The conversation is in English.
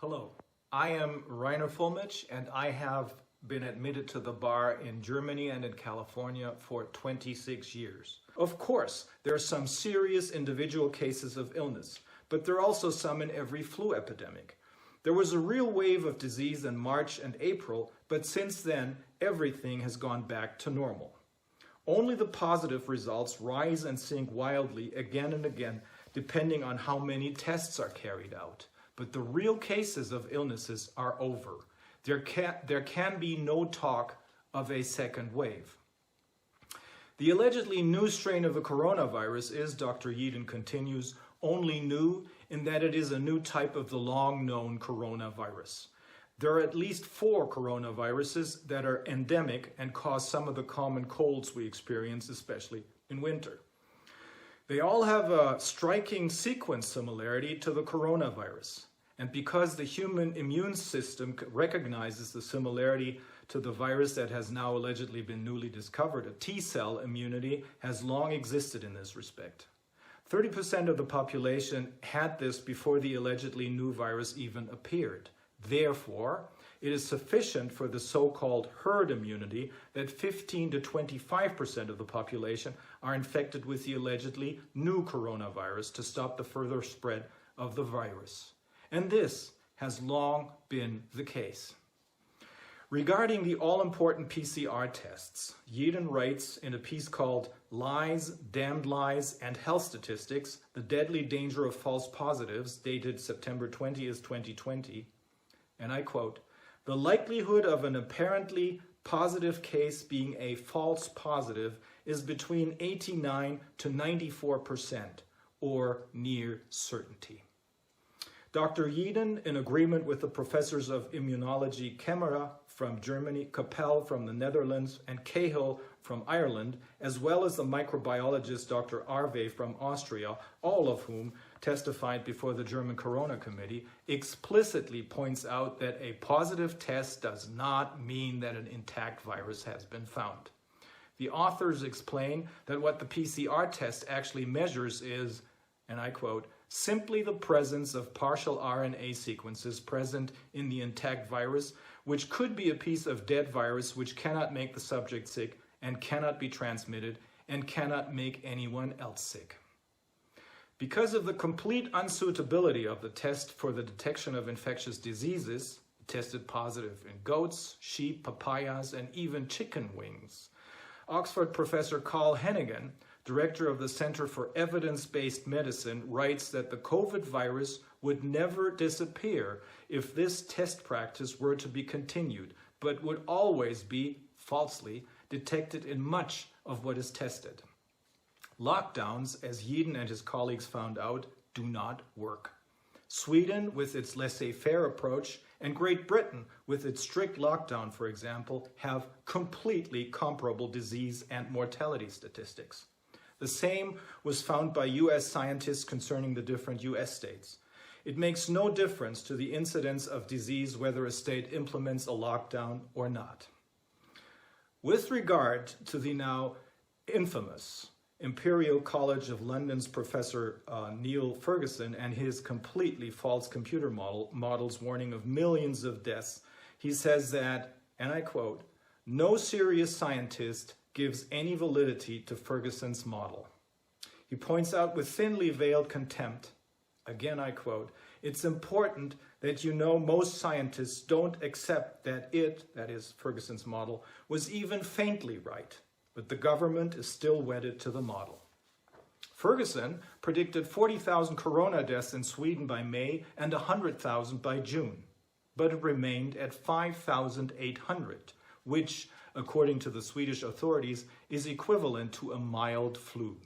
Hello, I am Reiner Fuellmich and I have been admitted to the bar in Germany and in California for 26 years. Of course, there are some serious individual cases of illness, but there are also some in every flu epidemic. There was a real wave of disease in March and April, but since then, everything has gone back to normal. Only the positive results rise and sink wildly again and again, depending on how many tests are carried out. But the real cases of illnesses are over. There can be no talk of a second wave. The allegedly new strain of the coronavirus is, Dr. Yeadon continues, only new in that it is a new type of the long-known coronavirus. There are at least 4 coronaviruses that are endemic and cause some of the common colds we experience, especially in winter. They all have a striking sequence similarity to the coronavirus. And because the human immune system recognizes the similarity to the virus that has now allegedly been newly discovered, a T-cell immunity has long existed in this respect. 30% of the population had this before the allegedly new virus even appeared. Therefore, it is sufficient for the so-called herd immunity that 15 to 25% of the population are infected with the allegedly new coronavirus to stop the further spread of the virus. And this has long been the case. Regarding the all-important PCR tests, Yeadon writes in a piece called Lies, Damned Lies, and Health Statistics, The Deadly Danger of False Positives, dated September 20th, 2020, and I quote, "The likelihood of an apparently positive case being a false positive is between 89 to 94%, or near certainty." Dr. Yeadon, in agreement with the professors of immunology Kemmerer from Germany, Capel from the Netherlands, and Cahill from Ireland, as well as the microbiologist Dr. Arve from Austria, all of whom testified before the German Corona Committee, explicitly points out that a positive test does not mean that an intact virus has been found. The authors explain that what the PCR test actually measures is, and I quote, "simply the presence of partial RNA sequences present in the intact virus, which could be a piece of dead virus which cannot make the subject sick and cannot be transmitted and cannot make anyone else sick." Because of the complete unsuitability of the test for the detection of infectious diseases, tested positive in goats, sheep, papayas, and even chicken wings, Oxford professor Carl Hennigan, director of the Center for Evidence-Based Medicine, writes that the COVID virus would never disappear if this test practice were to be continued, but would always be, falsely, detected in much of what is tested. Lockdowns, as Yeadon and his colleagues found out, do not work. Sweden, with its laissez-faire approach, and Great Britain, with its strict lockdown, for example, have completely comparable disease and mortality statistics. The same was found by US scientists concerning the different US states. It makes no difference to the incidence of disease whether a state implements a lockdown or not. With regard to the now infamous Imperial College of London's Professor Neil Ferguson and his completely false computer models warning of millions of deaths, he says that, and I quote, "No serious scientist gives any validity to Ferguson's model." He points out with thinly veiled contempt, again I quote, "It's important that you know most scientists don't accept that it," that is Ferguson's model, "was even faintly right, but the government is still wedded to the model." Ferguson predicted 40,000 corona deaths in Sweden by May and 100,000 by June, but it remained at 5,800, which, according to the Swedish authorities, is equivalent to a mild flu.